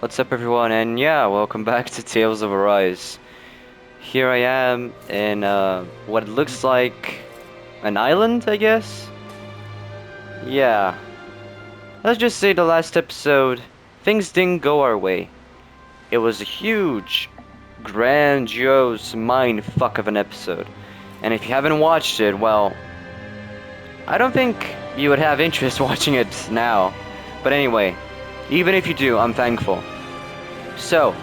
What's up everyone, and yeah, welcome back to Tales of Arise. Here I am in what looks like an island, I guess? Yeah. Let's just say the last episode, things didn't go our way. It was a huge, grandiose mindfuck of an episode. And if you haven't watched it, well, I don't think you would have interest watching it now. But anyway, even if you do, I'm thankful. So,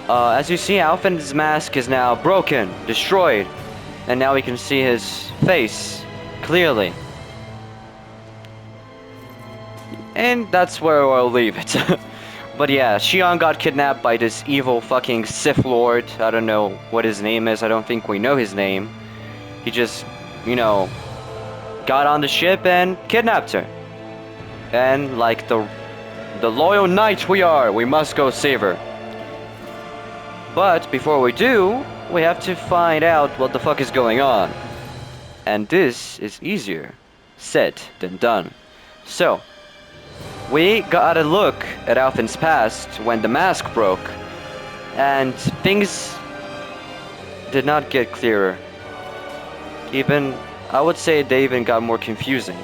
as you see, ALPHEN'S mask is now broken, destroyed, and now we can see his face clearly. And that's where I'll leave it. But yeah, Xion got kidnapped by this evil fucking Sith Lord. I don't know what his name is. I don't think we know his name. He just, you know, got on the ship and kidnapped her. And like the loyal knight we are, we must go save her. But before we do, we have to find out what the fuck is going on. And this is easier said than done. So, we got a look at ALPHEN'S past when the mask broke, and things did not get clearer. I would say they even got more confusing.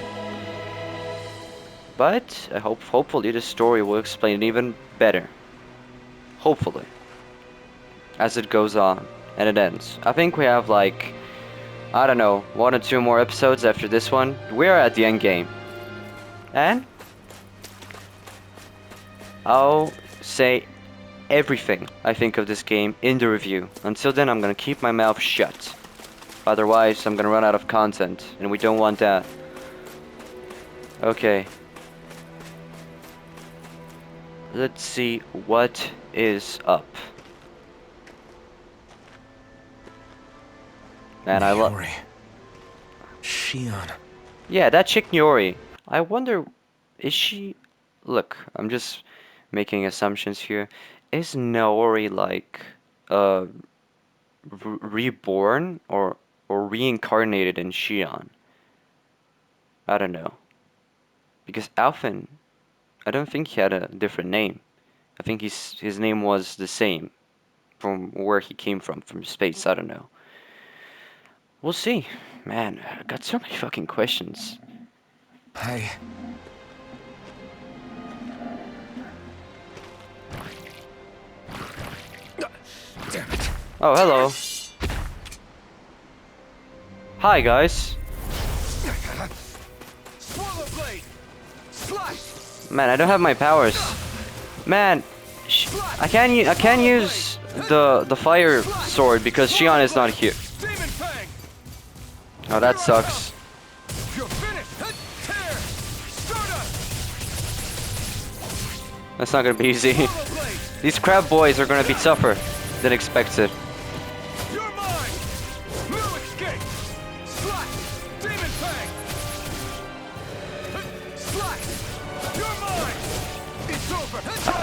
But I hopefully the story will explain it even better. Hopefully. As it goes on and it ends. I think we have like, I don't know, 1 or 2 more episodes after this one. We're at the end game. And I'll say everything I think of this game in the review. Until then, I'm gonna keep my mouth shut. Otherwise, I'm gonna run out of content, and we don't want that. Okay. Let's see what is up. Man, I love Xion. Yeah, that chick Niori. I wonder, is she? Look, I'm just making assumptions here. Is Naori like reborn or reincarnated in Xion? I don't know. Because Alphen, I don't think he had a different name. I think his name was the same from where he came from space. I don't know. We'll see. Man, I got so many fucking questions. Hey. Damn it. Oh, hello. Hi, guys. Man, I don't have my powers. Man, I can't use the fire sword because Xion is not here. Oh, that sucks. That's not gonna be easy. These crab boys are gonna be tougher than expected.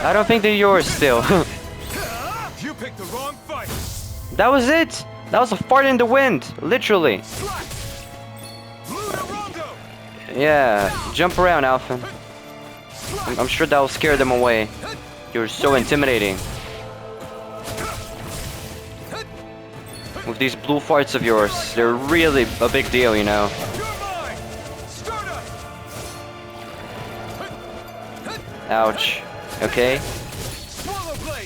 I don't think they're yours still. You picked the wrong fight. That was it. That was a fart in the wind, literally. Yeah, jump around, Alphen. I'm sure that will scare them away. You're so intimidating. With these blue farts of yours, they're really a big deal, you know. Ouch. Okay.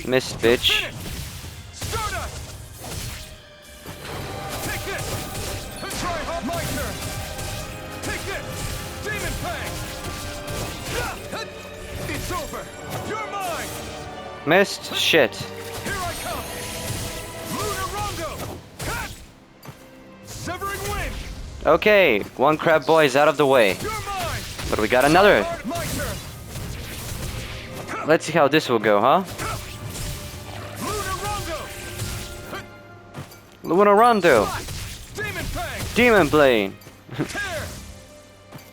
Missed, bitch. Missed? Shit. Here I come. Severing wind. Okay, one crab boy is out of the way. But we got another. Let's see how this will go, huh? Luna Rondo. Demon Blade.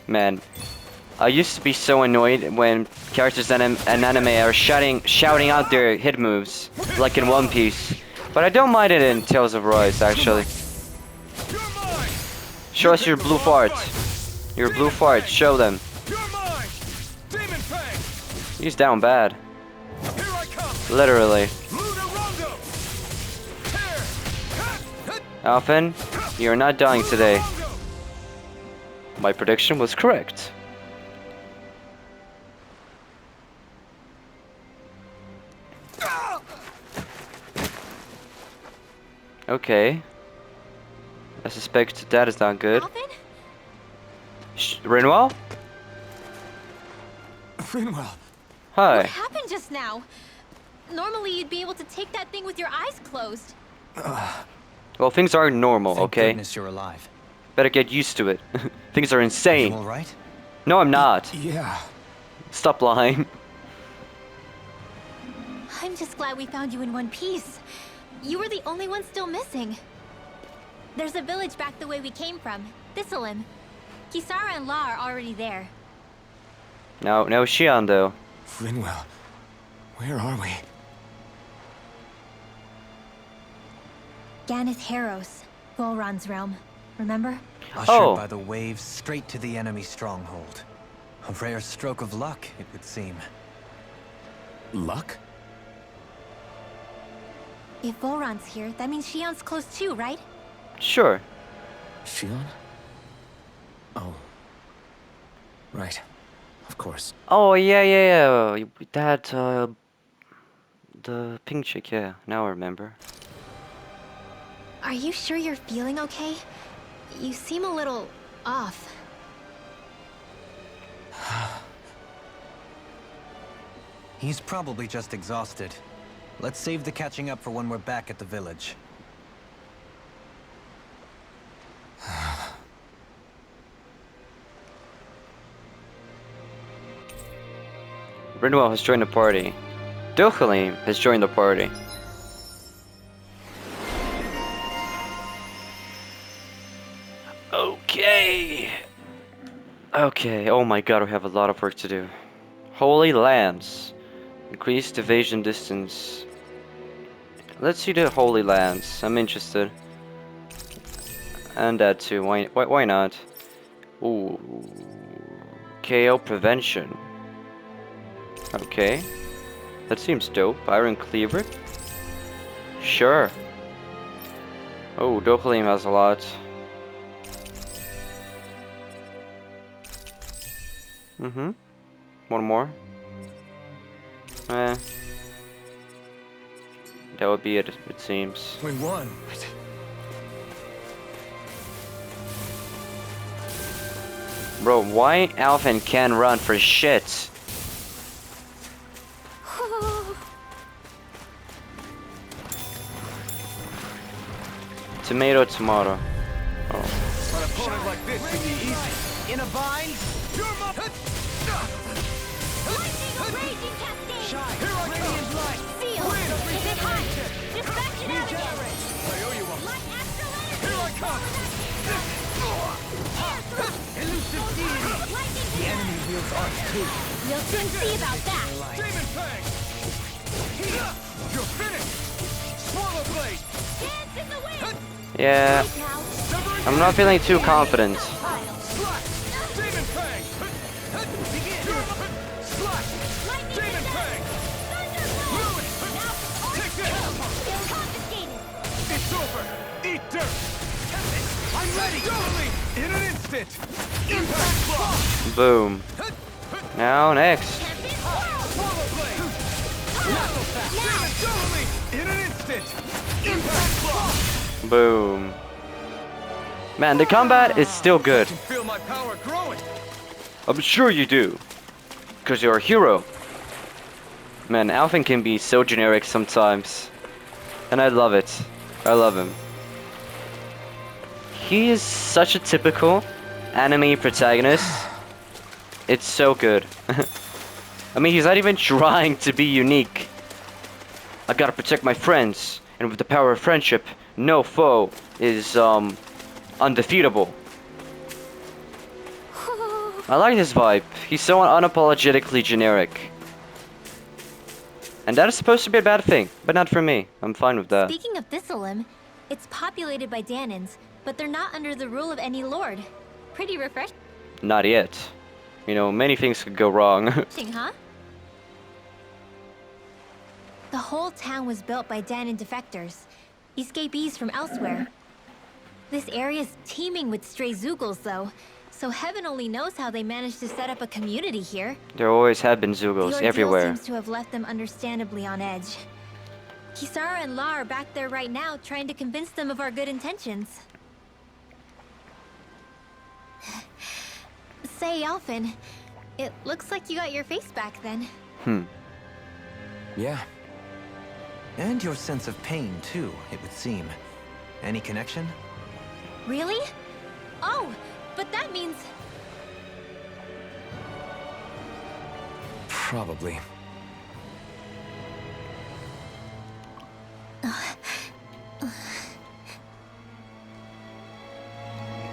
Man, I used to be so annoyed when characters in anime are shouting out their hit moves, like in One Piece. But I don't mind it in Tales of Arise, actually. Show us your blue fart. Your blue fart, show them. He's down bad. Literally. Alphen, you're not dying today. My prediction was correct. Okay. I suspect that is not good. Alphen? Renwell? Finwell. Hi. What happened just now? Normally you'd be able to take that thing with your eyes closed. Well, things are normal, Thank okay? goodness you're alive. Better get used to it. Things are Are you insane. all right? No, I'm not. Yeah. Stop lying. I'm just glad we found you in one piece. You were the only one still missing. There's a village back the way we came from, Thistleim. Kisara and La are already there. No Shion though. Finwell. Where are we? Ganeth Haros, Volron's realm. Remember? Ushered Oh. by the waves straight to the enemy stronghold. A rare stroke of luck, it would seem. Luck? If Volron's here, that means Shion's close too, right? Sure. Shion? Oh. Right. Of course. Oh yeah. That the pink chick, yeah. Now I remember. Are you sure you're feeling okay? You seem a little off. He's probably just exhausted. Let's save the catching up for when we're back at the village. Renwell has joined the party. Dokhalim has joined the party. Okay, oh my god, we have a lot of work to do. Holy Lands. Increased evasion distance. Let's see the Holy Lands. I'm interested. And that too. Why not? Ooh. KO prevention. Okay. That seems dope. Iron Cleaver. Sure. Oh, Dokhalim has a lot. One more. That would be it seems. We won. Bro, why Alphen can't run for shit? Tomato. Oh. An opponent like this should be easy. In a bind? You're my... Raging Cascade! Shine! Here I come. Radiant light! Seal! Is it hot? Distraction out again! I owe you one. Light Astrolander! Here I come. Elusive deity! Lightning The enemy wields arts too. You'll soon see about that! Demon Fang. You're finished. Swallow Blade. Dance in the wind! Yeah, Now, I'm not feeling too confident. Slash. Demon Fang. Slash. lightning Demon descent! Fang. Thunderbolt! Now, Take this. confiscated! It's over. Eat dirt. I'm ready. Totally. In an instant. Impact Block. Boom. Now next. Tempest! Swallow Blade. Totally. In an instant. Impact Block. Boom. Man, the combat is still good. I can feel my power growing. I'm sure you do. Because you're a hero. Man, Alphen can be so generic sometimes. And I love it. I love him. He is such a typical anime protagonist. It's so good. I mean, he's not even trying to be unique. I gotta protect my friends. And with the power of friendship, no foe is, undefeatable. I like his vibe. He's so unapologetically generic. And that is supposed to be a bad thing, but not for me. I'm fine with that. Speaking of Thistleim, it's populated by Danans, but they're not under the rule of any lord. Pretty refreshing, Not yet. You know, many things could go wrong. huh? The whole town was built by Danon defectors, escapees from elsewhere. This area's teeming with stray Zoogles, though, so heaven only knows how they managed to set up a community here. There always have been The Zoogles ordeal everywhere. seems to have left them understandably on edge. Kisara and La are back there right now, trying to convince them of our good intentions. Say, Alphen, it looks like you got your face back then. Yeah. And your sense of pain, too, it would seem. Any connection? Really? Oh, but that means... Probably.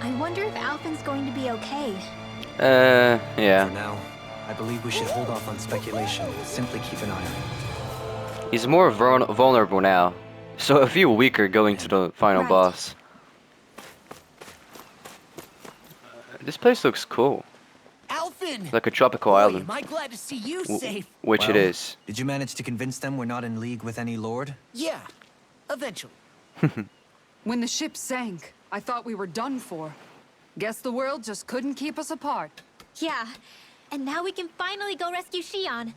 I wonder if Alphen's going to be okay. Yeah. For now, I believe we should hold off on speculation. Simply keep an eye on him. He's more vulnerable now, so I feel weaker going to the final Right. boss. This place looks cool, Alphen! like a tropical Boy, island, am I glad to see you safe. which it Well, is. Did you manage to convince them we're not in league with any lord? Yeah, eventually. When the ship sank, I thought we were done for. Guess the world just couldn't keep us apart. Yeah, and now we can finally go rescue Shion.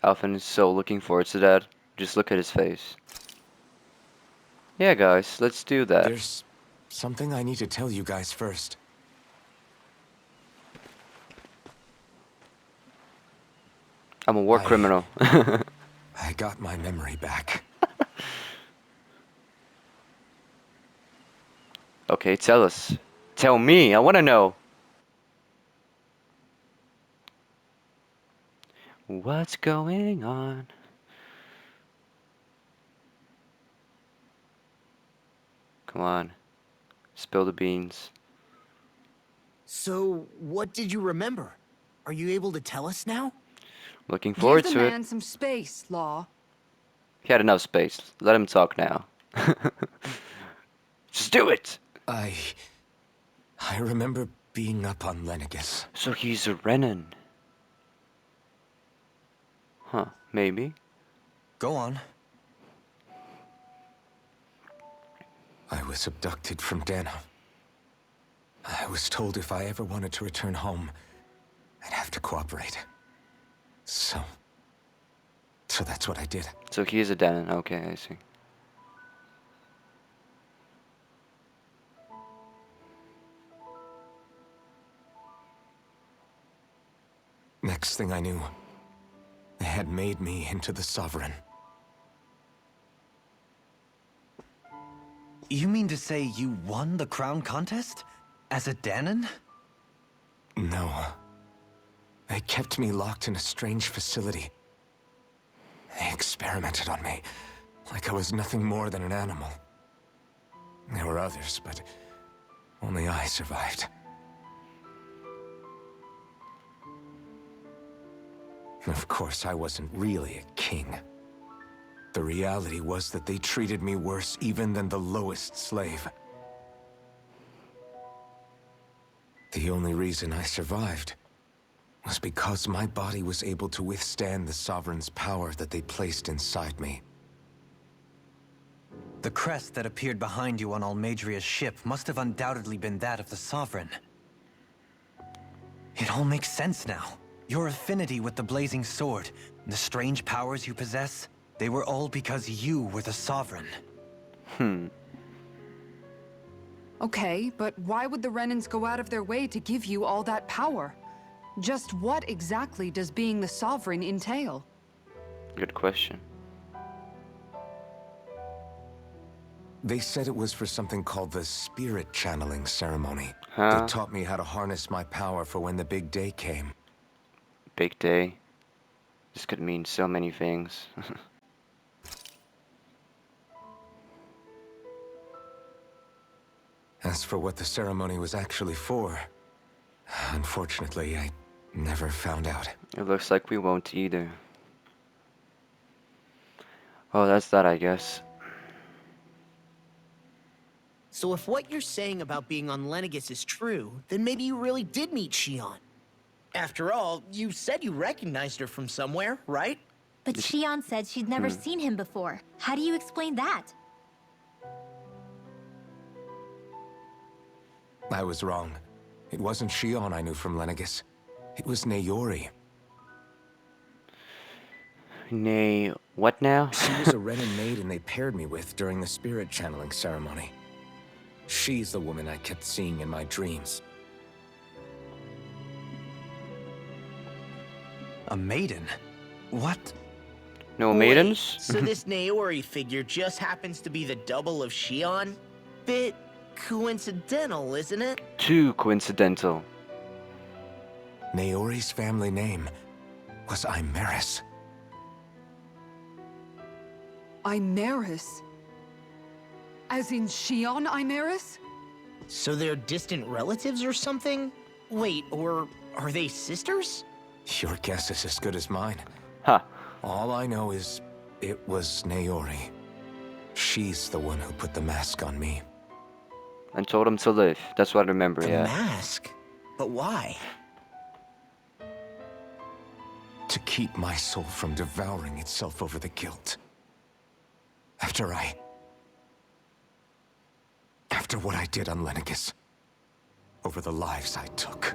Alphen is so looking forward to that. Just look at his face. Yeah, guys, let's do that. There's something I need to tell you guys first. I'm a war criminal. I got my memory back. Okay, tell us. Tell me, I want to know. What's going on? Come on. Spill the beans. So, what did you remember? Are you able to tell us now? Looking forward Give the to it. man some space, Law. He had enough space. Let him talk now. Just do it! I remember being up on Lenegus. So he's a Renan. Huh, maybe. Go on. I was abducted from Dana. I was told if I ever wanted to return home, I'd have to cooperate. So that's what I did. So he is a Danon. Okay, I see. Next thing I knew, they had made me into the Sovereign. You mean to say you won the crown contest? As a Danon? No. They kept me locked in a strange facility. They experimented on me, like I was nothing more than an animal. There were others, but only I survived. Of course, I wasn't really a king. The reality was that they treated me worse even than the lowest slave. The only reason I survived was because my body was able to withstand the Sovereign's power that they placed inside me. The crest that appeared behind you on Almadria's ship must have undoubtedly been that of the Sovereign. It all makes sense now. Your affinity with the Blazing Sword, the strange powers you possess, they were all because you were the Sovereign. Okay, but why would the Renans go out of their way to give you all that power? Just what exactly does being the Sovereign entail? Good question. They said it was for something called the Spirit Channeling Ceremony. Huh? They taught me how to harness my power for when the big day came. Big day. This could mean so many things. As for what the ceremony was actually for, unfortunately, I never found out. It looks like we won't either. Oh, that's that, I guess. So if what you're saying about being on Lenegus is true, then maybe you really did meet Shion. After all, you said you recognized her from somewhere, right? But Shion said she'd never seen him before. How do you explain that? I was wrong. It wasn't Shion I knew from Lenegis. It was Naori. Nay, what now? She was a Renin maiden they paired me with during the spirit channeling ceremony. She's the woman I kept seeing in my dreams. A maiden? What? No Wait, maidens? so this Naori figure just happens to be the double of Shion? Bit coincidental, isn't it? Too coincidental. Naori's family name was Imeris. Imeris? As in Shion Imeris? So they're distant relatives or something? Wait, or are they sisters? Your guess is as good as mine. Huh. All I know is it was Naori. She's the one who put the mask on me. And told him to live. That's what I remember, The yeah. mask? But why? To keep my soul from devouring itself over the guilt. After what I did on Lenegis. Over the lives I took.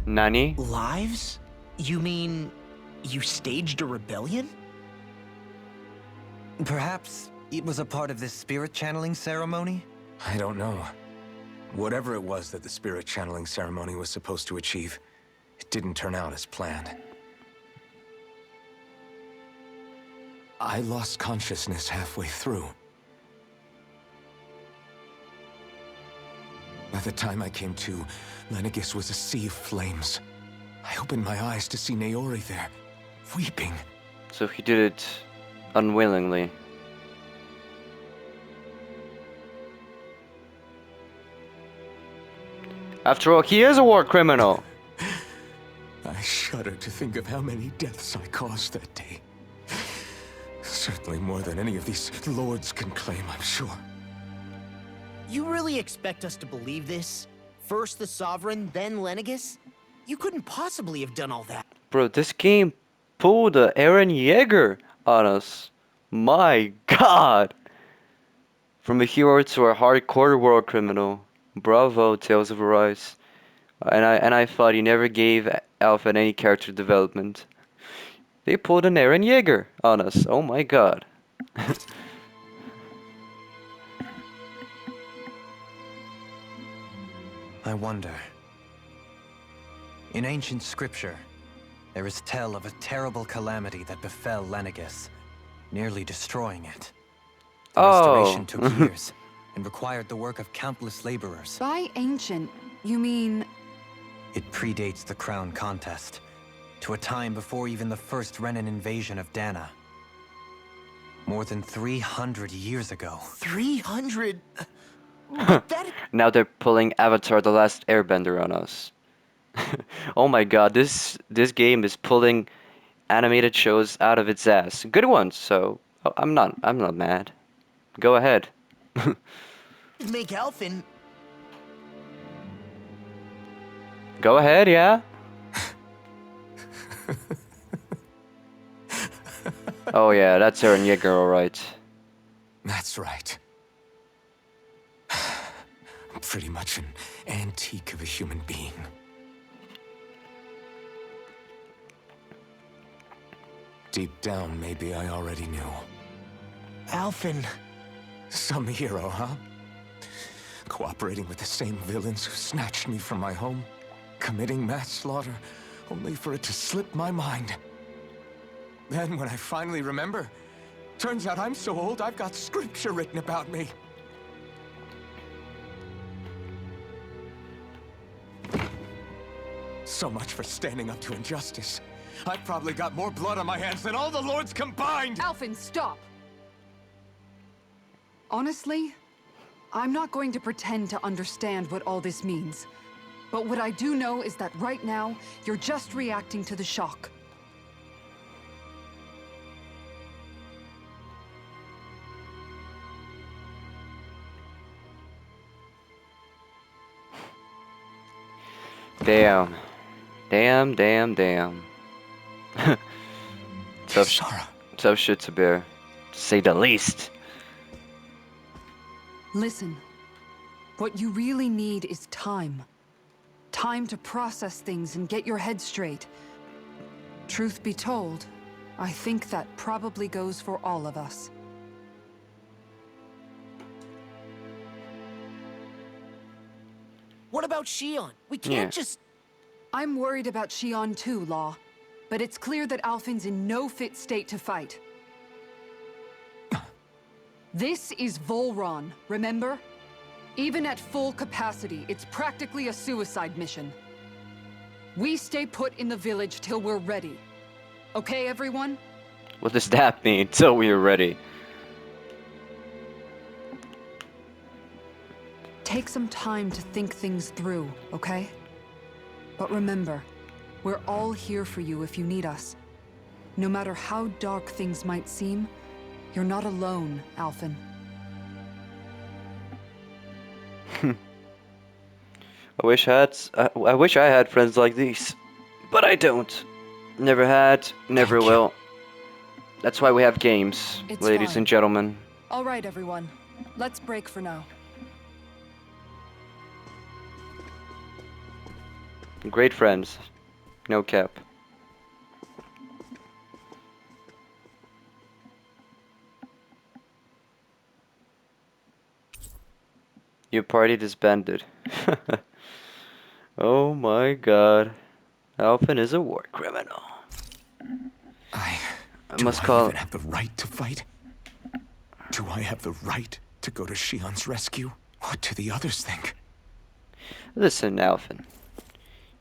Nani? Lives? You mean you staged a rebellion? Perhaps it was a part of this spirit channeling ceremony? I don't know. Whatever it was that the spirit channeling ceremony was supposed to achieve, it didn't turn out as planned. I lost consciousness halfway through. By the time I came to, Lenegis was a sea of flames. I opened my eyes to see Naori there, weeping. So he did it unwillingly. After all, he is a war criminal. I shudder to think of how many deaths I caused that day. Certainly more than any of these lords can claim, I'm sure. You really expect us to believe this? First the Sovereign, then Lenegis? You couldn't possibly have done all that. Bro, this game pulled a Eren Yeager on us. My god. From a hero to a hardcore war criminal. Bravo, Tales of Arise. And I thought he never gave Alphen any character development. They pulled an Eren Yeager on us. Oh my god. I wonder. In ancient scripture, there is tell of a terrible calamity that befell Lenegis, nearly destroying it. The restoration took years and required the work of countless laborers. By ancient, you mean... It predates the crown contest, to a time before even the first Renin invasion of Dana. More than 300 years ago. 300? That... Now they're pulling Avatar: The Last Airbender on us. Oh my god, this game is pulling animated shows out of its ass. Good ones, so I'm not mad. Go ahead. make Alphen... Go ahead, yeah. Oh yeah, that's Eren Yeager, alright. That's right. Pretty much an antique of a human being. Deep down, maybe I already knew. Alphen... Some hero, huh? Cooperating with the same villains who snatched me from my home, committing mass slaughter, only for it to slip my mind. Then, when I finally remember, turns out I'm so old I've got scripture written about me. So much for standing up to injustice. I've probably got more blood on my hands than all the lords combined! Alphen, stop! Honestly, I'm not going to pretend to understand what all this means. But what I do know is that right now, you're just reacting to the shock. Damn. Damn, damn, damn. Sara. Tough shit to bear, to say the least. Listen. What you really need is time. Time to process things and get your head straight. Truth be told, I think that probably goes for all of us. What about Shion? We can't just... I'm worried about Shion too, Law. But it's clear that ALPHEN'S in no fit state to fight. This is Volron, remember? Even at full capacity, it's practically a suicide mission. We stay put in the village till we're ready. Okay, everyone? What does that mean? Till we are ready. Take some time to think things through, okay? But remember, we're all here for you if you need us. No matter how dark things might seem, you're not alone, Alphen. I wish I had friends like these, but I don't. Never had, never will. That's why we have games, It's ladies fine. and gentlemen. All right, everyone. Let's break for now. Great friends, no cap. Your party disbanded. Oh my god. Alphen is a war criminal. I must call... Do I even have the right to fight? Do I have the right to go to Shion's rescue? What do the others think? Listen, Alphen.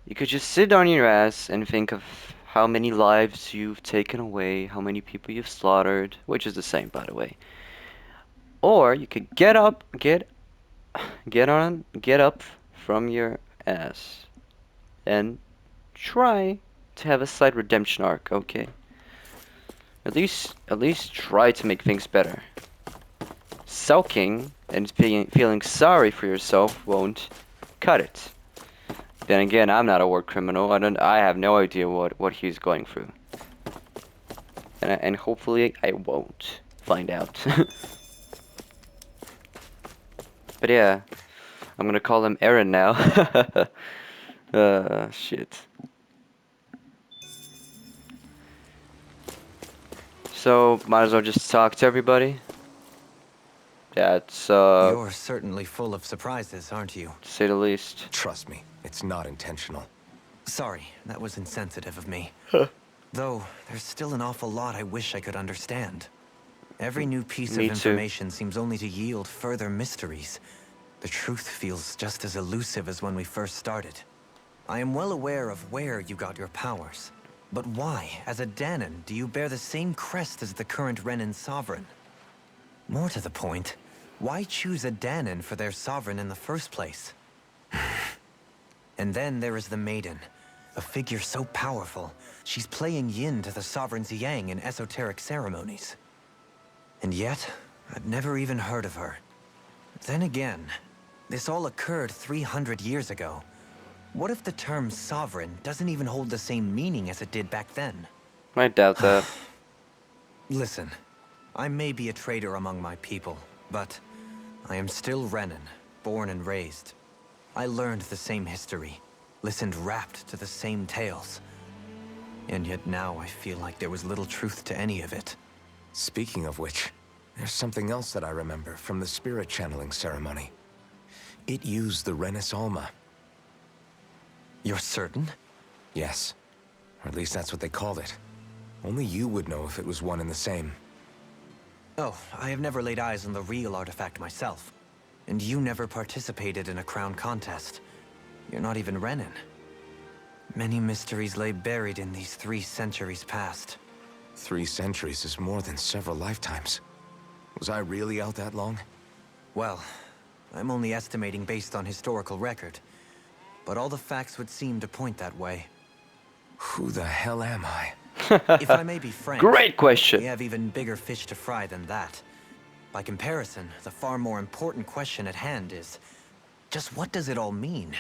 You could just sit on your ass and think of how many lives you've taken away, how many people you've slaughtered, which is the same, by the way. Or you could get up from your ass and try to have a slight redemption arc, okay? At least try to make things better. Sulking and feeling sorry for yourself won't cut it. Then again, I'm not a war criminal. I have no idea what he's going through. And hopefully I won't find out. But yeah, I'm gonna call him Aaron now. Shit. So, might as well just talk to everybody. That's, You're certainly full of surprises, aren't you? to say the least. Trust me, it's not intentional. Sorry, that was insensitive of me. Though, there's still an awful lot I wish I could understand. Every new piece of Me too. information seems only to yield further mysteries. The truth feels just as elusive as when we first started. I am well aware of where you got your powers. But why, as a Danon, do you bear the same crest as the current Renin sovereign? More to the point, why choose a Danon for their sovereign in the first place? And then there is the Maiden, a figure so powerful, she's playing yin to the sovereign's yang in esoteric ceremonies. And yet, I've never even heard of her. Then again, this all occurred 300 years ago. What if the term sovereign doesn't even hold the same meaning as it did back then? I doubt that. Listen, I may be a traitor among my people, but I am still Renin, born and raised. I learned the same history, listened rapt to the same tales. And yet now I feel like there was little truth to any of it. Speaking of which, there's something else that I remember from the spirit channeling ceremony. It used the Renis Alma. You're certain? Yes. Or at least that's what they called it. Only you would know if it was one and the same. Oh, I have never laid eyes on the real artifact myself. And you never participated in a crown contest. You're not even Renin. Many mysteries lay buried in these 3 centuries past. 3 centuries is more than several lifetimes. Was I really out that long? Well, I'm only estimating based on historical record. But all the facts would seem to point that way. Who the hell am I? If I may be frank, Great question. we have even bigger fish to fry than that. By comparison, the far more important question at hand is, just what does it all mean?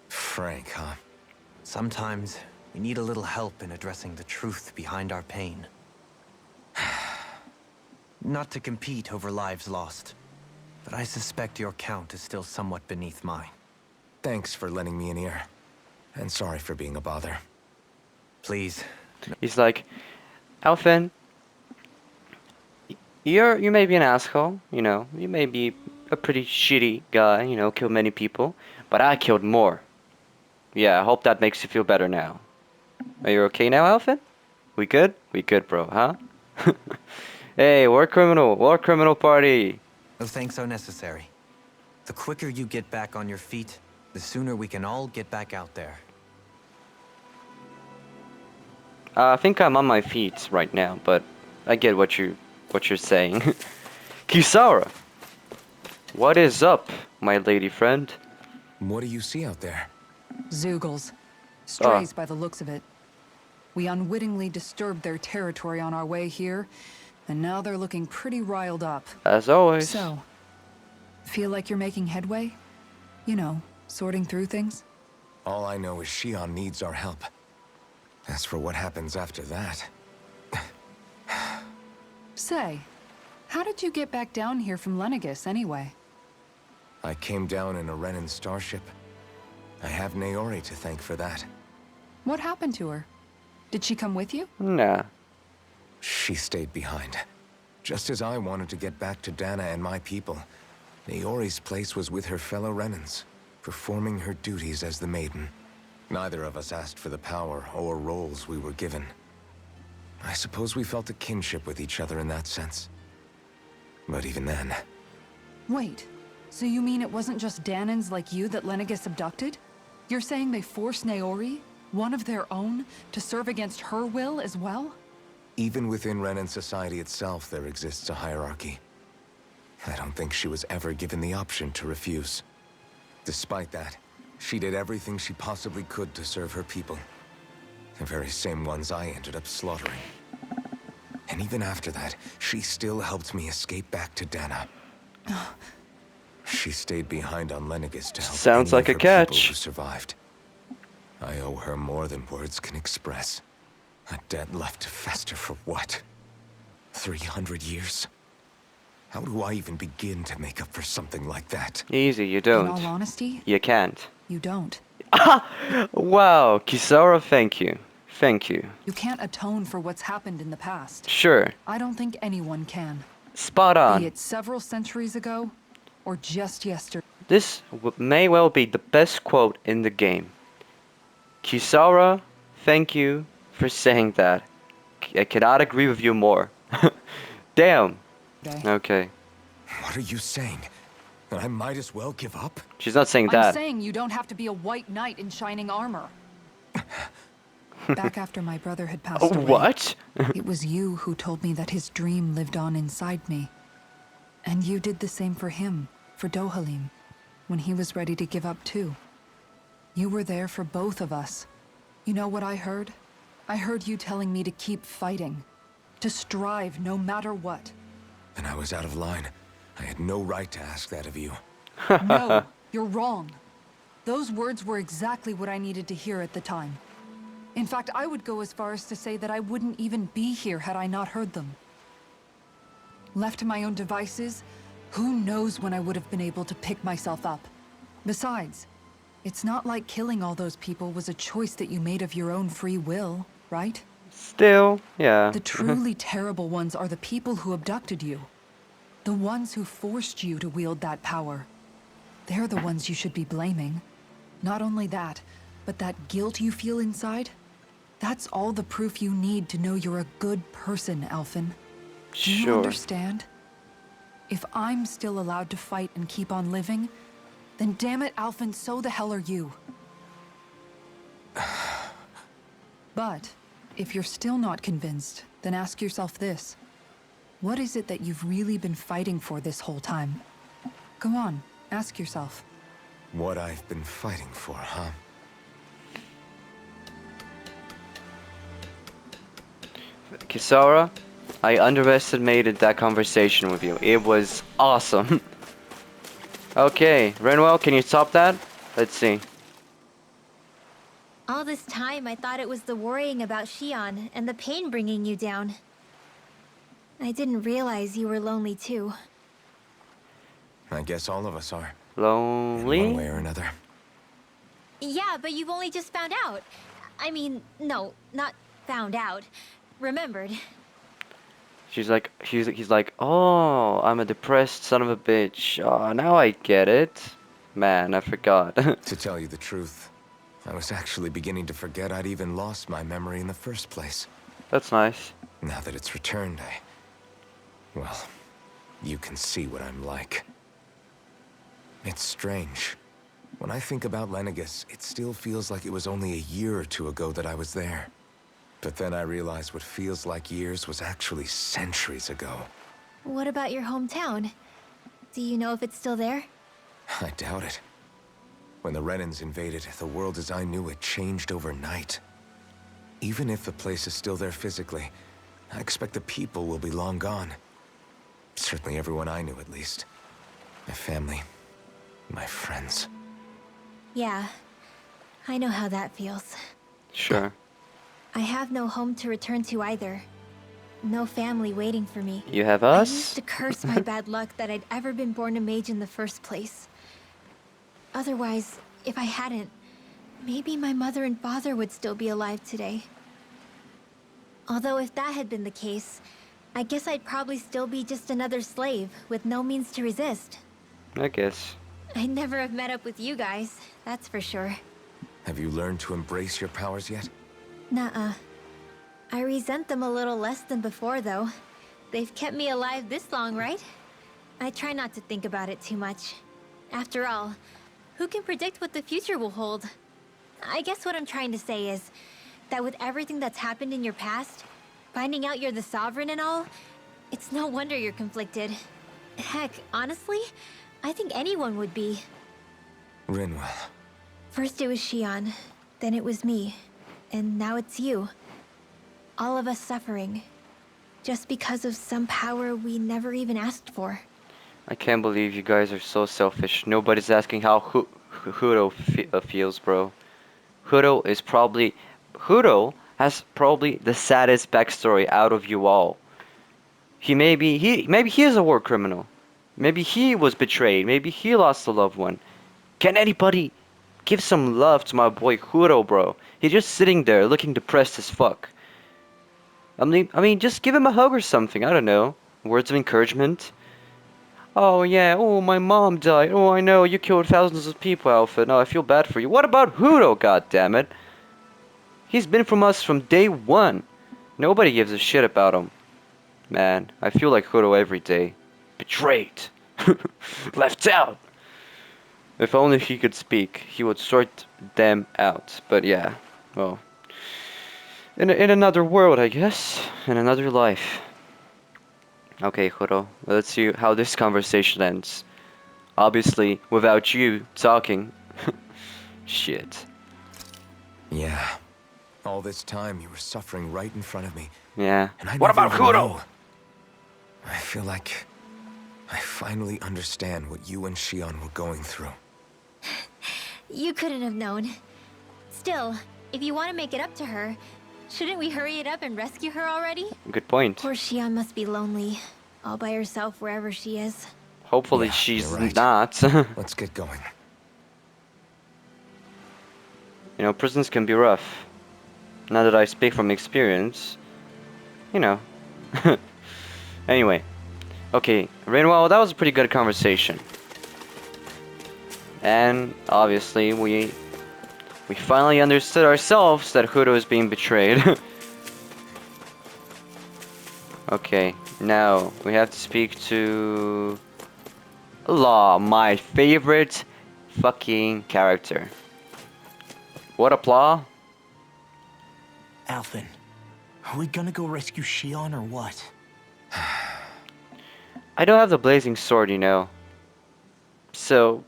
Frank, huh? Sometimes we need a little help in addressing the truth behind our pain. Not to compete over lives lost, but I suspect your count is still somewhat beneath mine. Thanks for lending me an ear. And sorry for being a bother. Please. He's like, Alphen, you may be an asshole, you know, you may be a pretty shitty guy, you know, killed many people, but I killed more. Yeah, I hope that makes you feel better now. Are you okay now, Alphen? We good? We good, bro, huh? Hey, war criminal party. No thanks are necessary. The quicker you get back on your feet, the sooner we can all get back out there. I think I'm on my feet right now, but I get what you're saying. Kisara, what is up, my lady friend? What do you see out there? Zoogles. Strays by the looks of it. We unwittingly disturbed their territory on our way here, and now they're looking pretty riled up. As always. So, feel like you're making headway? You know, sorting through things? All I know is Shion needs our help. As for what happens after that... Say, how did you get back down here from Lenegis anyway? I came down in a Renan starship. I have Naori to thank for that. What happened to her? Did she come with you? Nah. She stayed behind. Just as I wanted to get back to Dana and my people, Naori's place was with her fellow Renans, performing her duties as the Maiden. Neither of us asked for the power or roles we were given. I suppose we felt a kinship with each other in that sense. But even then... Wait, so you mean it wasn't just Danans like you that Lenegis abducted? You're saying they forced Naori, one of their own, to serve against her will as well? Even within Renan society itself, there exists a hierarchy. I don't think she was ever given the option to refuse. Despite that, she did everything she possibly could to serve her people. The very same ones I ended up slaughtering. And even after that, she still helped me escape back to Dana. She stayed behind on Lenegis to help Sounds any like of a her people catch. who survived. I owe her more than words can express. A debt left to fester for what? 300 years? How do I even begin to make up for something like that? Easy, you In don't. all honesty, You can't. you don't. Wow, Kisara, thank you. Thank you. You can't atone for what's happened in the past. Sure. I don't think anyone can. Spot on. Be it several centuries ago, or just yesterday. This may well be the best quote in the game. Kisara, thank you for saying that. I cannot agree with you more. Damn. Okay. What are you saying? That I might as well give up? She's not saying I'm that. saying you don't have to be a white knight in shining armor. Back after my brother had passed away, What? it was you who told me that his dream lived on inside me. And you did the same for him, for Dohalim, when he was ready to give up too. You were there for both of us. You know what I heard? I heard you telling me to keep fighting, to strive no matter what. And I was out of line. I had no right to ask that of you. No, you're wrong. Those words were exactly what I needed to hear at the time. In fact, I would go as far as to say that I wouldn't even be here had I not heard them. Left to my own devices, who knows when I would have been able to pick myself up. Besides, it's not like killing all those people was a choice that you made of your own free will, right? Still, yeah. The truly terrible ones are the people who abducted you. The ones who forced you to wield that power. They're the ones you should be blaming. Not only that, but that guilt you feel inside, that's all the proof you need to know you're a good person, Alphen. Do you Sure. understand? If I'm still allowed to fight and keep on living, then damn it, Alphen, so the hell are you. But if you're still not convinced, then ask yourself this. What is it that you've really been fighting for this whole time? Go on, ask yourself. What I've been fighting for, huh? Kisara, I underestimated that conversation with you. It was awesome. Okay, Renwell, can you stop that? Let's see. All this time, I thought it was the worrying about Shion and the pain bringing you down. I didn't realize you were lonely too. I guess all of us are. Lonely? In one way or another. Yeah, but you've only just found out. I mean, no, not found out. Remembered. He's like, oh, I'm a depressed son of a bitch. Oh, now I get it. Man, I forgot. To tell you the truth, I was actually beginning to forget I'd even lost my memory in the first place. That's nice. Now that it's returned, well, you can see what I'm like. It's strange. When I think about Lenegis, it still feels like it was only a year or two ago that I was there. But then I realized what feels like years was actually centuries ago. What about your hometown? Do you know if it's still there? I doubt it. When the Renans invaded, the world as I knew it changed overnight. Even if the place is still there physically, I expect the people will be long gone. Certainly everyone I knew, at least. My family, my friends. Yeah, I know how that feels. Sure. I have no home to return to either. No family waiting for me. You have I us? used to curse my bad luck that I'd ever been born a mage in the first place. Otherwise, if I hadn't, maybe my mother and father would still be alive today. Although if that had been the case, I guess I'd probably still be just another slave with no means to resist. I guess. I'd never have met up with you guys, that's for sure. Have you learned to embrace your powers yet? Nuh-uh. I resent them a little less than before, though. They've kept me alive this long, right? I try not to think about it too much. After all, who can predict what the future will hold? I guess what I'm trying to say is that with everything that's happened in your past, finding out you're the Sovereign and all, it's no wonder you're conflicted. Heck, honestly, I think anyone would be. Rinwell. First it was Shion, then it was me, and now it's you. All of us suffering, just because of some power we never even asked for. I can't believe you guys are so selfish. Nobody's asking how Huro feels, bro. Huro has probably the saddest backstory out of you all. Maybe he is a war criminal. Maybe he was betrayed. Maybe he lost a loved one. Can anybody give some love to my boy Huro, bro? He's just sitting there looking depressed as fuck. I mean, just give him a hug or something. I don't know. Words of encouragement. Oh yeah, oh my mom died. Oh I know, you killed thousands of people, Alpha. No, I feel bad for you. What about Huro, goddammit? He's been from us from day one. Nobody gives a shit about him. Man, I feel like Huro every day. Betrayed. Left out. If only he could speak, he would sort them out. But yeah, well. In another world, I guess. In another life. Okay, Huro, let's see how this conversation ends. Obviously, without you talking. Shit. Yeah. All this time you were suffering right in front of me. Yeah. And I What never about even Huro? know. I feel like I finally understand what you and Shion were going through. You couldn't have known. Still, if you want to make it up to her, shouldn't we hurry it up and rescue her already? Good point. Poor Shion must be lonely, all by herself wherever she is. Hopefully Yeah, she's you're right. not. Let's get going. You know, prisons can be rough. Now that I speak from experience, you know. Anyway, okay, Rinwell, that was a pretty good conversation. And obviously, we finally understood ourselves that Huro is being betrayed. Okay, now we have to speak to Law, my favorite fucking character. What a Law? Alphen, are we gonna go rescue Shion or what? I don't have the blazing sword, you know. So,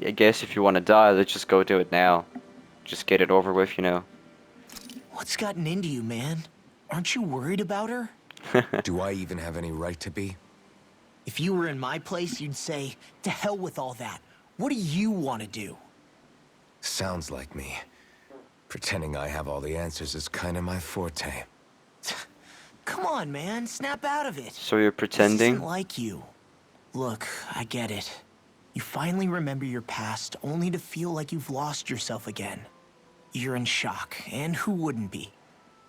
I guess if you want to die, let's just go do it now. Just get it over with, you know. What's gotten into you, man? Aren't you worried about her? Do I even have any right to be? If you were in my place, you'd say, to hell with all that. What do you want to do? Sounds like me. Pretending I have all the answers is kind of my forte. Come on, man. Snap out of it. So you're This pretending? isn't like you. Look, I get it. You finally remember your past, only to feel like you've lost yourself again. You're in shock, and who wouldn't be?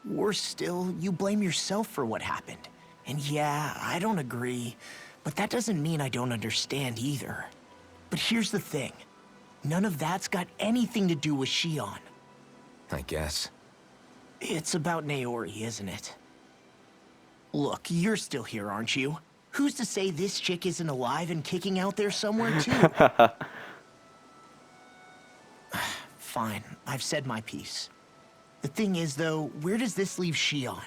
Worse still, you blame yourself for what happened. And yeah, I don't agree, but that doesn't mean I don't understand either. But here's the thing. None of that's got anything to do with Shion. I guess. It's about Naori, isn't it? Look, you're still here, aren't you? Who's to say this chick isn't alive and kicking out there somewhere, too? Fine, I've said my piece. The thing is, though, where does this leave Shion?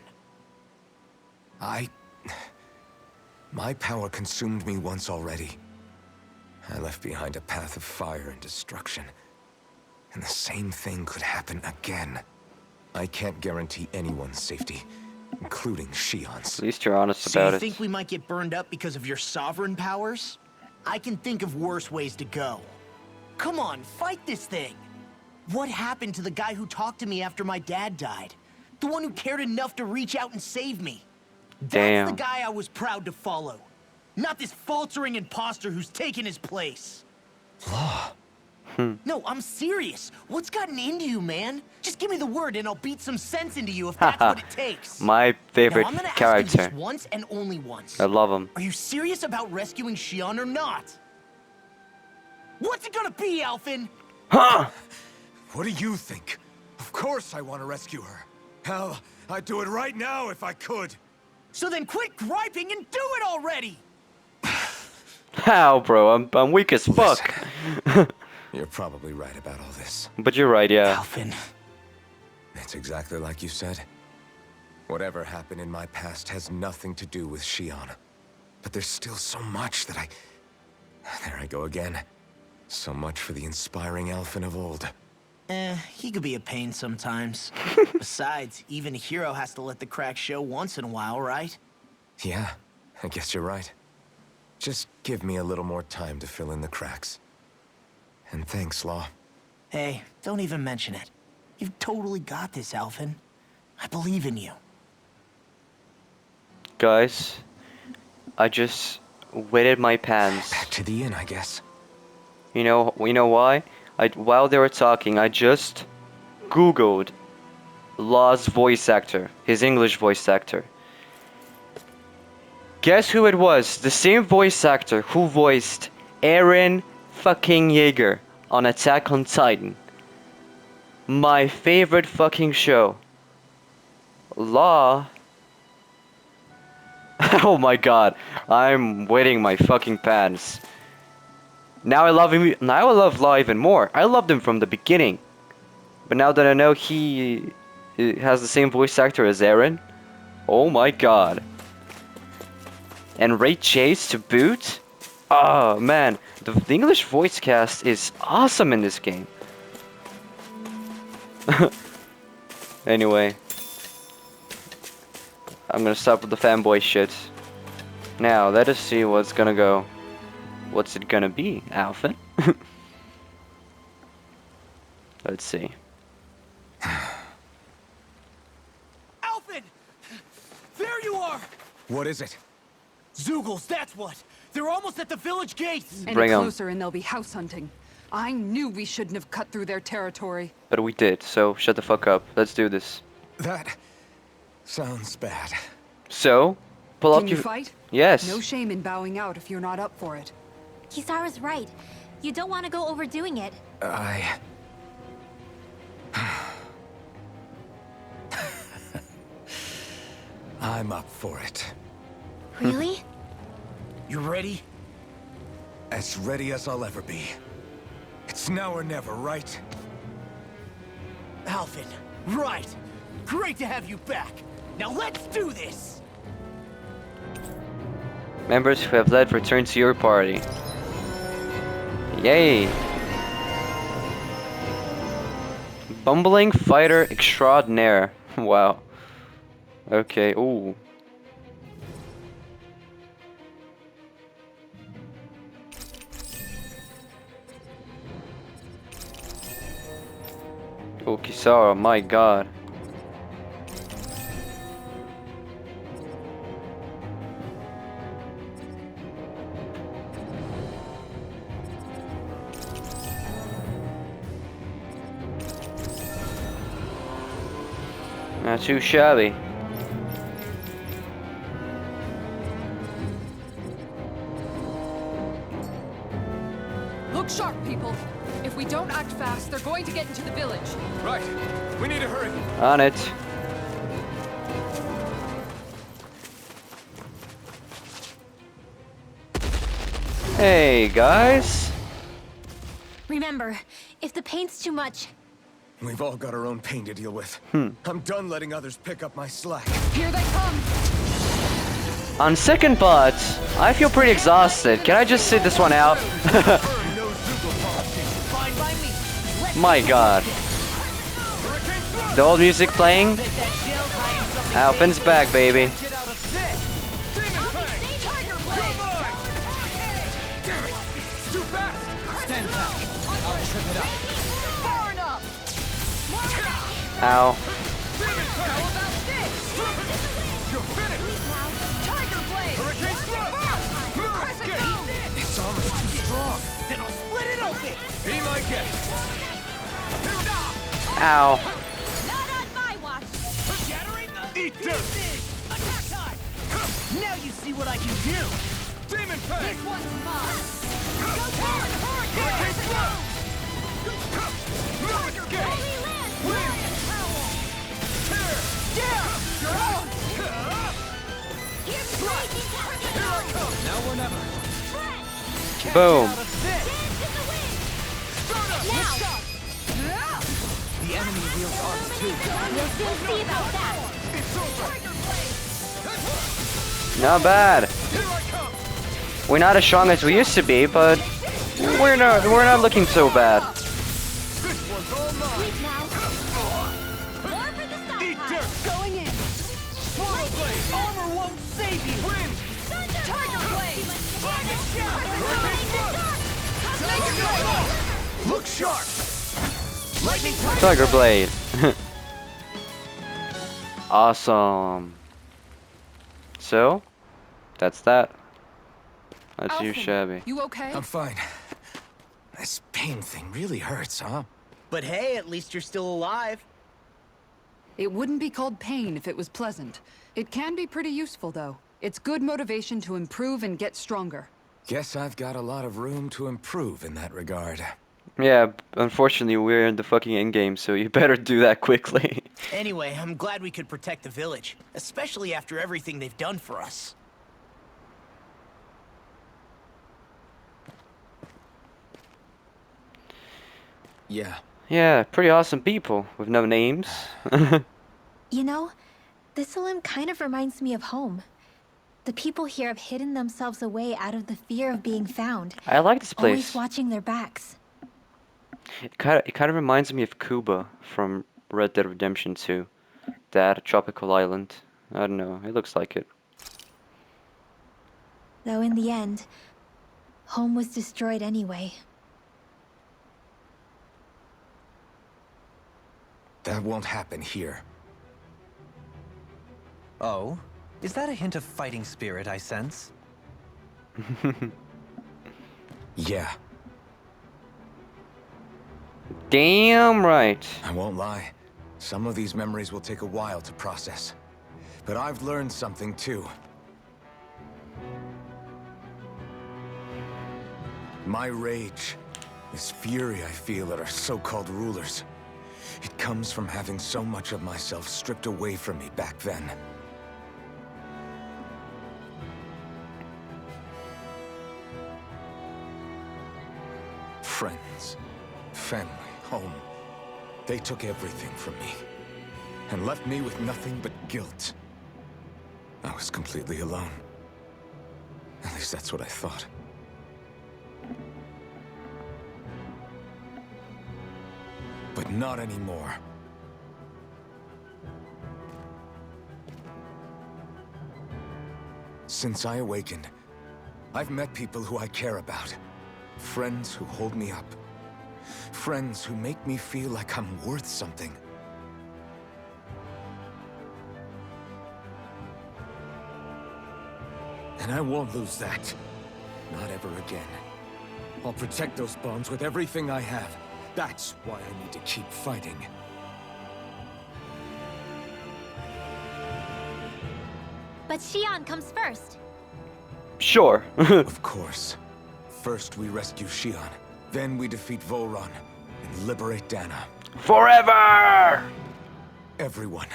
My power consumed me once already. I left behind a path of fire and destruction. And the same thing could happen again. I can't guarantee anyone's safety, including Shion's. At least you're honest So about you it. think we might get burned up because of your sovereign powers? I can think of worse ways to go. Come on, fight this thing! What happened to the guy who talked to me after my dad died? The one who cared enough to reach out and save me? Damn. That's the guy I was proud to follow. Not this faltering imposter who's taken his place. Law. No, I'm serious. What's gotten into you, man? Just give me the word and I'll beat some sense into you if that's what it takes. My favorite Now, I'm gonna ask you character. this once and only once. I love him. Are you serious about rescuing Shion or not? What's it gonna be, Alphen? Huh? What do you think? Of course I want to rescue her. Hell, I'd do it right now if I could. So then quit griping and do it already! How, bro? I'm weak as fuck. You're probably right about all this. But you're right, yeah. Alphen, It's exactly like you said. Whatever happened in my past has nothing to do with Shion. But there's still so much that There I go again. So much for the inspiring Alphen of old. he could be a pain sometimes. Besides, even a hero has to let the cracks show once in a while, right? Yeah, I guess you're right. Just give me a little more time to fill in the cracks. And thanks, Law. Hey, don't even mention it. You've totally got this, Alphen. I believe in you. Guys, I just wetted my pants. Back to the inn, I guess. You know why? While they were talking, I just Googled Law's voice actor, his English voice actor. Guess who it was? The same voice actor who voiced Eren fucking Yeager on Attack on Titan. My favorite fucking show. Law. Oh my god, I'm wetting my fucking pants. Now I love him. Now I love Law even more. I loved him from the beginning, but now that I know he has the same voice actor as Eren, oh my god. And Ray Chase to boot. Oh man, the English voice cast is awesome in this game. Anyway, I'm gonna stop with the fanboy shit. Now let us see what's gonna go. What's it gonna be, Alphen? Let's see. Alphen! There you are! What is it? Zeugles, that's what! They're almost at the village gates! Any Bring 'em. closer and they'll be house hunting. I knew we shouldn't have cut through their territory. But we did, so shut the fuck up. Let's do this. That sounds bad. So, pull up Can you your... fight? Yes. No shame in bowing out if you're not up for it. Kisara's right. You don't want to go overdoing it. I'm up for it. Really? You ready? As ready as I'll ever be. It's now or never, right? Alphen, right! Great to have you back! Now let's do this! Members who have led return to your party. Yay! Bumbling fighter extraordinaire. Wow. Okay, ooh. Oh, Kisara, my god. Not too shabby. Look sharp, people. If we don't act fast, they're going to get into the village. Right. We need to hurry. On it. Hey, guys. Remember, if the paint's too much, We've all got our own pain to deal with. I'm done letting others pick up my slack. Here they come. On second thoughts, I feel pretty exhausted. Can I just sit this one out? My god. The old music playing? ALPHEN'S back, baby. Ow. It's almost too strong. Then I'll split it open. Be my guest. Ow. not on my watch. Shattering the eat dirt. Attack time! Now you see what I can do! Demon Fang. This one's mine! Go forward. Hurricane Stroke. No escape. Wind. Tear. Yeah! You're on! Here I come. Now or never. Boom. Out of this. The enemy wields arms too. We'll soon see about that. It's over. Not bad. Here I come. We're not as strong as we used to be, but we're not looking so bad. This one's all mine. Weak now. More for the Eat stockpile. dirt. Going in. Swirl blade. Armor won't save you. Wind. Tiger blade. Look sharp. Lightning strike. Tiger Blade. Awesome. So, that's that. That's you, Alphen, shabby. You okay? I'm fine. This pain thing really hurts, huh? But hey, at least you're still alive. It wouldn't be called pain if it was pleasant. It can be pretty useful, though. It's good motivation to improve and get stronger. Guess I've got a lot of room to improve in that regard. Yeah, unfortunately we're in the fucking endgame, so you better do that quickly. Anyway, I'm glad we could protect the village, especially after everything they've done for us. Yeah. Yeah, pretty awesome people with no names. You know, this limb kind of reminds me of home. The people here have hidden themselves away out of the fear of being found. I like this Always place. watching their backs. It kind of reminds me of Cuba from Red Dead Redemption 2. That tropical island. I don't know, it looks like it. Though in the end, home was destroyed anyway. That won't happen here. Oh? Is that a hint of fighting spirit I sense? Yeah, Damn right. I won't lie. Some of these memories will take a while to process. But I've learned something too. My rage, this fury I feel at our so-called rulers, it comes from having so much of myself stripped away from me back then. Friends, family, home. They took everything from me and left me with nothing but guilt. I was completely alone. At least that's what I thought. But not anymore. Since I awakened, I've met people who I care about. Friends who hold me up. Friends who make me feel like I'm worth something. And I won't lose that. Not ever again. I'll protect those bonds with everything I have. That's why I need to keep fighting. But Xion comes first. Sure. Of course. First we rescue Xion, then we defeat Volron and liberate Dana. Forever! Everyone,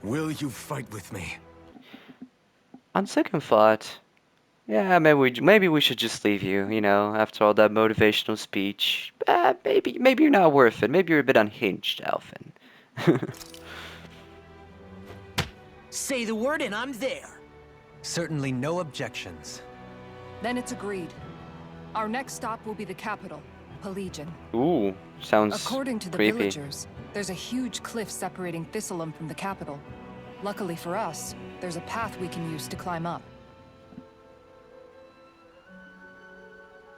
will you fight with me? On second thought, yeah, maybe we should just leave you, you know, after all that motivational speech. Maybe you're not worth it. Maybe you're a bit unhinged, Alphen. Say the word and I'm there. Certainly no objections. Then it's agreed. Our next stop will be the capital, Pelegion. Ooh, sounds According to the creepy. villagers, there's a huge cliff separating Thistleum from the capital. Luckily for us, there's a path we can use to climb up.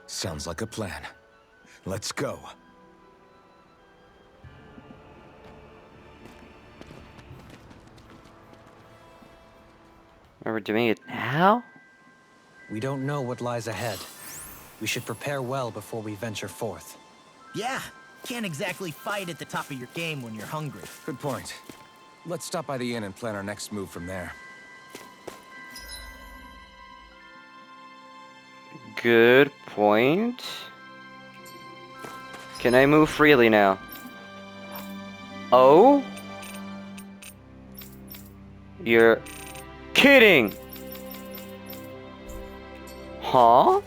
Sounds like a plan. Let's go. Are we doing it now? We don't know what lies ahead. We should prepare well before we venture forth. Yeah, can't exactly fight at the top of your game when you're hungry. Good point. Let's stop by the inn and plan our next move from there. Good point. Can I move freely now? Oh? You're kidding! Huh?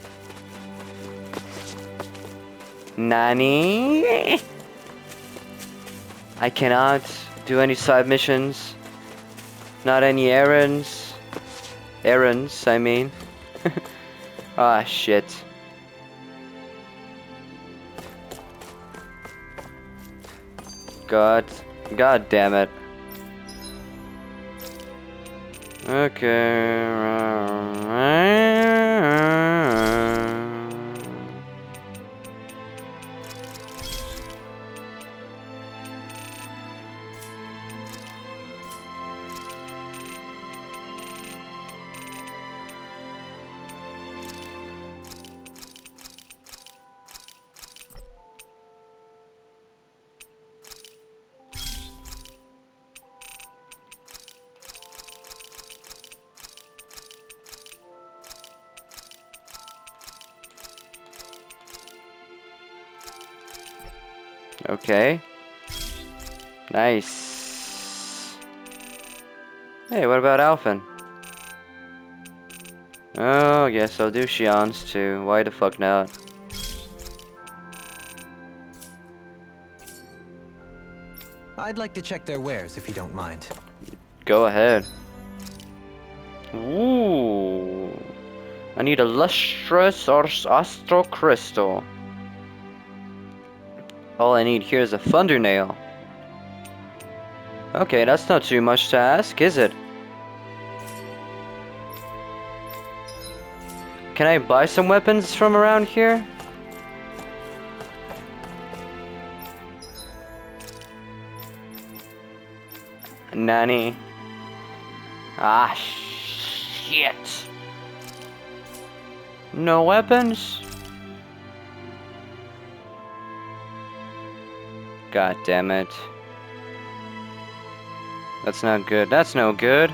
Nani? I cannot do any side missions. Not any errands. Errands, I mean. Ah, shit. God damn it. Okay. Okay. Nice. Hey, what about Alphen? Oh, yes, I'll do Xion's too. Why the fuck not? I'd like to check their wares, if you don't mind. Go ahead. Ooh. I need a lustrous or astral crystal. All I need here is a thunder nail. Okay, that's not too much to ask, is it? Can I buy some weapons from around here? Nani? Ah, shit. No weapons? God damn it. That's not good. That's no good.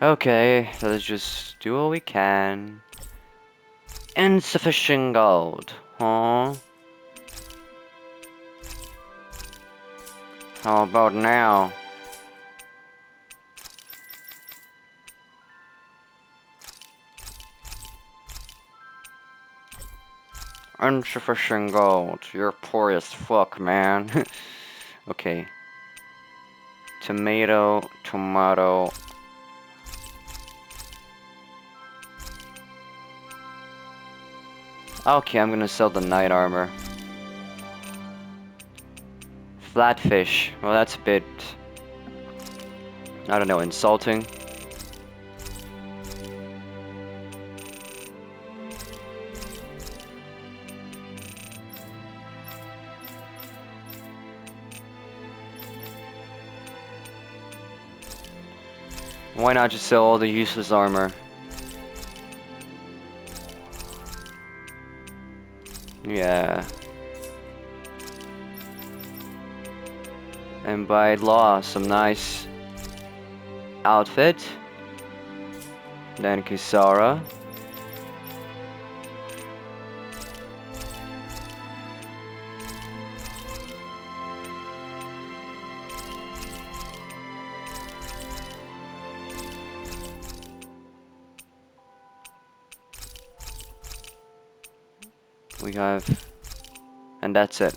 Okay, let's just do what we can. Insufficient gold, huh? How about now? Insufficient gold. You're poor as fuck, man. Okay. Tomato, tomato. Okay, I'm gonna sell the knight armor. Flatfish. Well, that's a bit, I don't know, insulting. Why not just sell all the useless armor? Yeah. And by law, some nice outfit. Then Kisara. We have, and that's it.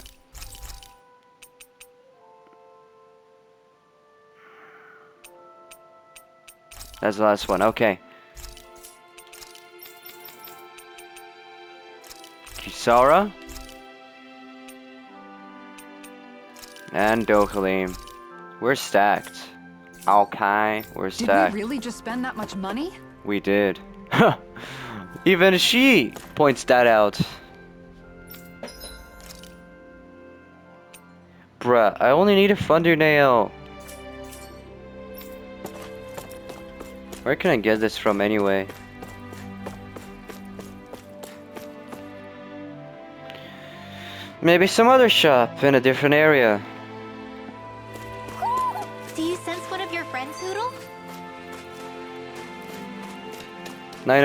That's the last one. Okay. Kisara and Dokkalim. We're stacked. Alkai, we're Did stacked. we really just spend that much money? We did. Even she points that out. Bruh, I only need a thunder nail. Where can I get this from anyway? Maybe some other shop in a different area. Do you sense one of your friends, Hoodle? I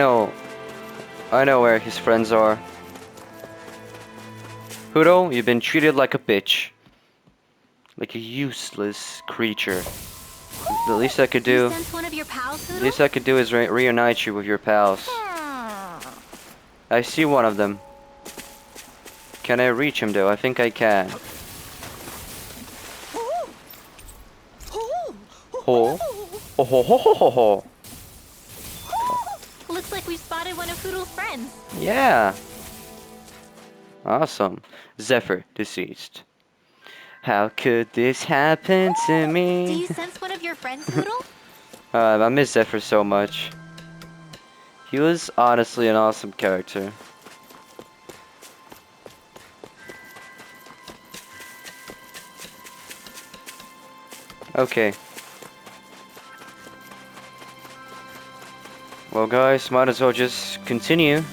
know where his friends are. Hudo, you've been treated like a bitch. Like a useless creature. The least I could Do you do, sense one of your pals, the Hoodle? least I could do is reunite you with your pals. I see one of them. Can I reach him though? I think I can. Ho. Ho ho ho ho ho ho. Looks like we've spotted one of Hoodle's friends. Yeah. Awesome. Zephyr, deceased. How could this happen to Do me? you sense one of your friends, Hoodle? I miss Zephyr so much. He was honestly an awesome character. Okay. Well guys, might as well just continue.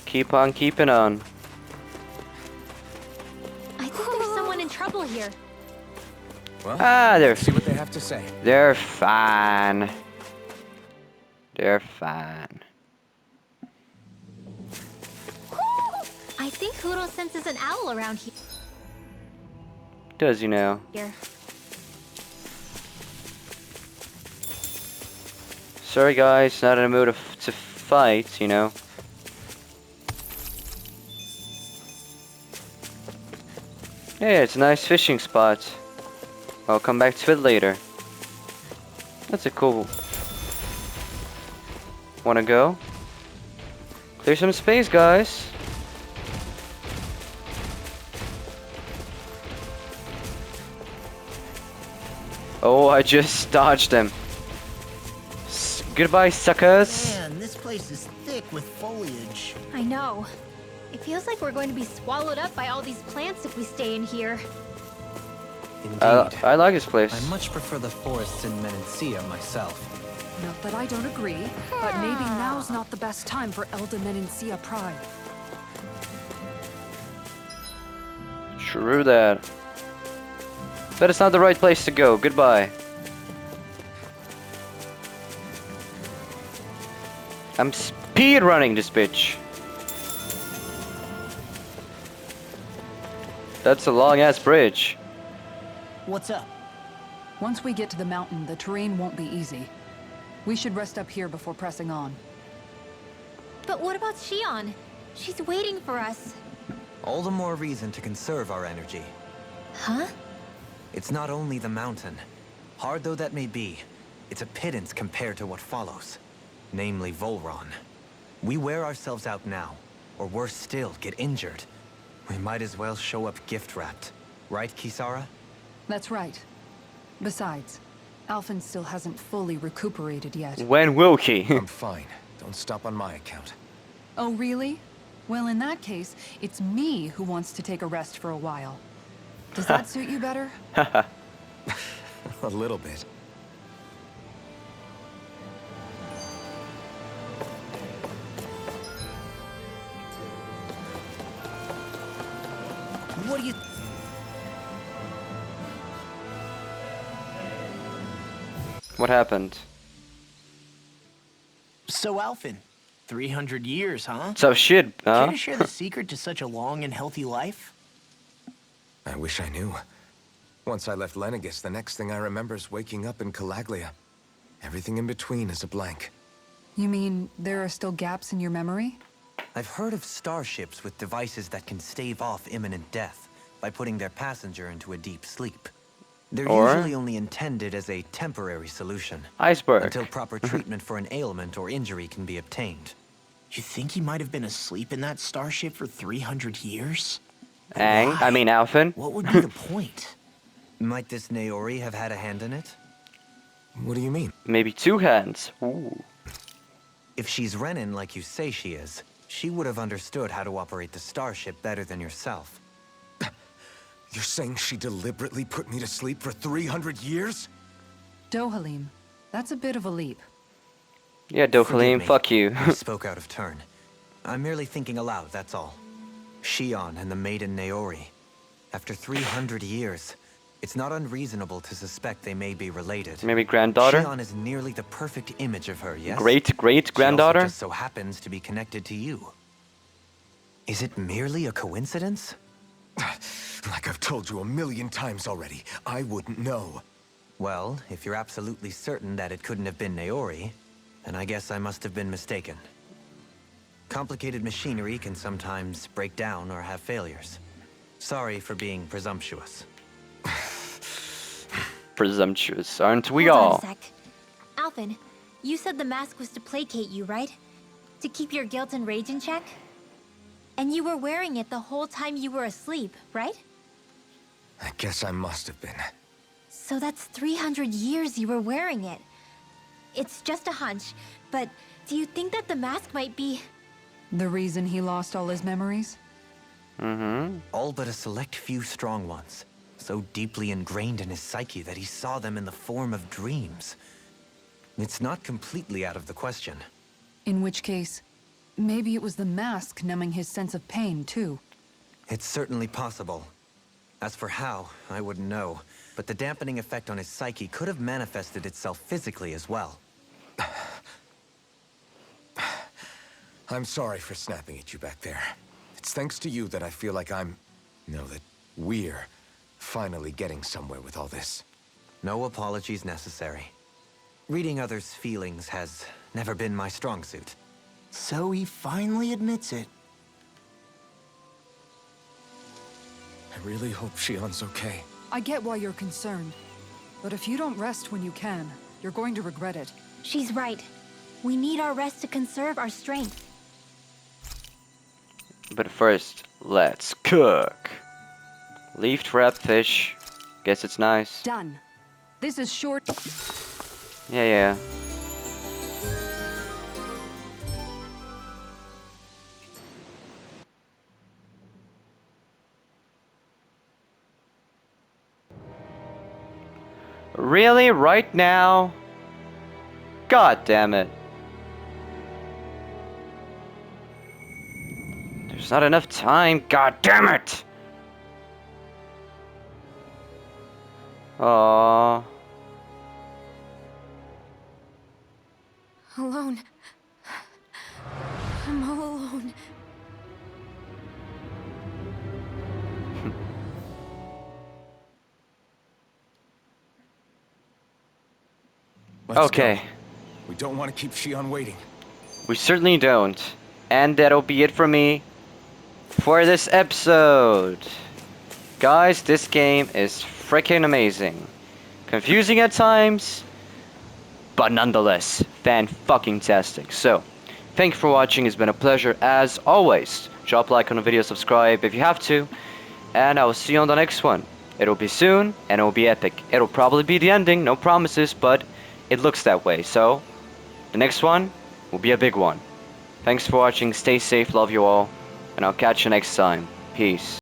Keep on keeping on. I think there's someone in trouble here. Well, They're let's see what they have to say. They're fine. They're fine. I think Hoodle senses an owl around Does he now? here. Sorry guys, not in a mood to fight, you know. Yeah, it's a nice fishing spot. I'll come back to it later. That's a cool... Wanna go? Clear some space, guys. Oh, I just dodged them. Goodbye, suckers. Man, this place is thick with foliage. I know. It feels like we're going to be swallowed up by all these plants if we stay in here. Indeed. I like this place. I much prefer the forests in Menancia myself. Not that I don't agree, but maybe now's not the best time for Elda Menancia Pride. True that. But it's not the right place to go. Goodbye. I'm speed running this bitch. That's a long ass bridge. What's up? Once we get to the mountain, the terrain won't be easy. We should rest up here before pressing on. But what about Shion? She's waiting for us. All the more reason to conserve our energy. Huh? It's not only the mountain. Hard though that may be, it's a pittance compared to what follows. Namely Volron. We wear ourselves out now, or worse still, get injured. We might as well show up gift-wrapped. Right, Kisara? That's right. Besides, ALPHEN'S still hasn't fully recuperated yet. When will he? I'm fine. Don't stop on my account. Oh, really? Well, in that case, it's me who wants to take a rest for a while. Does that suit you better? A little bit. What do you... What happened? So, Alphen, 300 years, huh? So shit, Care huh? to share the secret to such a long and healthy life? I wish I knew. Once I left Lenegis, the next thing I remember is waking up in Calaglia. Everything in between is a blank. You mean there are still gaps in your memory? I've heard of starships with devices that can stave off imminent death by putting their passenger into a deep sleep. They're Or- usually only intended as a temporary solution. Iceberg. Until proper treatment for an ailment or injury can be obtained. You think he might have been asleep in that starship for 300 years? But Aang, why? I mean Alphen. What would be the point? Might this Naori have had a hand in it? What do you mean? Maybe 2 hands. Ooh. If she's Renin like you say she is, she would have understood how to operate the starship better than yourself. You're saying she deliberately put me to sleep for 300 years? Dohalim, that's a bit of a leap. Yeah, Forgive Dokhalim, me. fuck you. I spoke out of turn. I'm merely thinking aloud, that's all. Shion and the maiden Naori. After 300 years, it's not unreasonable to suspect they may be related. Maybe granddaughter? Shion is nearly the perfect image of her, yes? Great She granddaughter? also just so happens to be connected to you. Is it merely a coincidence? Like I've told you 1,000,000 times already, I wouldn't know. Well, if you're absolutely certain that it couldn't have been Naori, then I guess I must have been mistaken. Complicated machinery can sometimes break down or have failures. Sorry for being presumptuous. Presumptuous, aren't we Hold on all? a sec. Alphen, you said the mask was to placate you, right? To keep your guilt and rage in check? And you were wearing it the whole time you were asleep, right? I guess I must have been. So that's 300 years you were wearing it. It's just a hunch, but do you think that the mask might be... The reason he lost all his memories? Mm-hmm. All but a select few strong ones, so deeply ingrained in his psyche that he saw them in the form of dreams. It's not completely out of the question. In which case, maybe it was the mask numbing his sense of pain, too. It's certainly possible. As for how, I wouldn't know, but the dampening effect on his psyche could have manifested itself physically as well. I'm sorry for snapping at you back there. It's thanks to you that I feel like that we're finally getting somewhere with all this. No apologies necessary. Reading others' feelings has never been my strong suit. So he finally admits it. I really hope Shion's okay. I get why you're concerned. But if you don't rest when you can, you're going to regret it. She's right. We need our rest to conserve our strength. But first, let's cook. Leafed wrapped fish. Guess it's nice. Done. This is short. Yeah. Really? Right now? God damn it. There's not enough time. God damn it! Aww. Alone. I'm all alone. Let's Okay. go. We don't want to keep Shion waiting. We certainly don't. And that'll be it for me for this episode. Guys, this game is freaking amazing. Confusing at times, but nonetheless, fan-fucking-tastic. So, thank you for watching. It's been a pleasure as always. Drop a like on the video, subscribe if you have to, and I will see you on the next one. It'll be soon, and it'll be epic. It'll probably be the ending, no promises, but it looks that way. So, the next one will be a big one. Thanks for watching, stay safe, love you all, and I'll catch you next time. Peace.